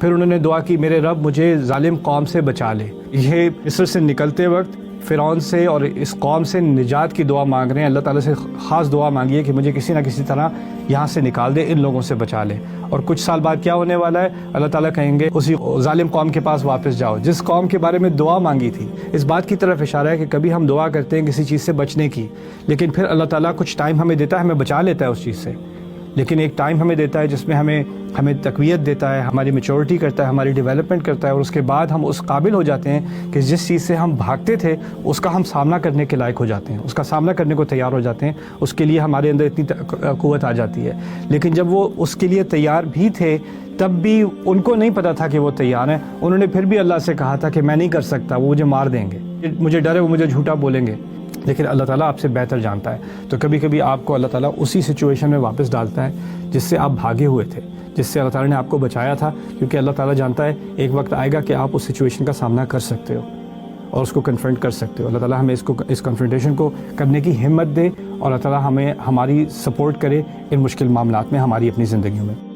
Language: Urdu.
پھر انہوں نے دعا کی میرے رب مجھے ظالم قوم سے بچا لے۔ یہ مصر سے نکلتے وقت فرعون سے اور اس قوم سے نجات کی دعا مانگ رہے ہیں، اللہ تعالیٰ سے خاص دعا مانگی ہے کہ مجھے کسی نہ کسی طرح یہاں سے نکال دے، ان لوگوں سے بچا لے۔ اور کچھ سال بعد کیا ہونے والا ہے؟ اللہ تعالیٰ کہیں گے اسی ظالم قوم کے پاس واپس جاؤ جس قوم کے بارے میں دعا مانگی تھی۔ اس بات کی طرف اشارہ ہے کہ کبھی ہم دعا کرتے ہیں کسی چیز سے بچنے کی، لیکن پھر اللہ تعالیٰ کچھ ٹائم ہمیں دیتا ہے، ہمیں بچا لیتا ہے اس چیز سے، لیکن ایک ٹائم ہمیں دیتا ہے جس میں ہمیں تقویت دیتا ہے، ہماری میچورٹی کرتا ہے، ہماری ڈیولپمنٹ کرتا ہے، اور اس کے بعد ہم اس قابل ہو جاتے ہیں کہ جس چیز سے ہم بھاگتے تھے اس کا ہم سامنا کرنے کے لائق ہو جاتے ہیں، اس کا سامنا کرنے کو تیار ہو جاتے ہیں، اس کے لیے ہمارے اندر اتنی قوت آ جاتی ہے۔ لیکن جب وہ اس کے لیے تیار بھی تھے تب بھی ان کو نہیں پتا تھا کہ وہ تیار ہیں، انہوں نے پھر بھی اللہ سے کہا تھا کہ میں نہیں کر سکتا، وہ مجھے مار دیں گے، مجھے ڈر ہے وہ مجھے جھوٹا بولیں گے۔ لیکن اللہ تعالیٰ آپ سے بہتر جانتا ہے، تو کبھی کبھی آپ کو اللہ تعالیٰ اسی سچویشن میں واپس ڈالتا ہے جس سے آپ بھاگے ہوئے تھے، جس سے اللہ تعالیٰ نے آپ کو بچایا تھا، کیونکہ اللہ تعالیٰ جانتا ہے ایک وقت آئے گا کہ آپ اس سچویشن کا سامنا کر سکتے ہو اور اس کو کنفرنٹ کر سکتے ہو۔ اللہ تعالیٰ ہمیں اس کنفرنٹیشن کو کرنے کی ہمت دے، اور اللہ تعالیٰ ہمیں ہماری سپورٹ کرے ان مشکل معاملات میں ہماری اپنی زندگیوں میں۔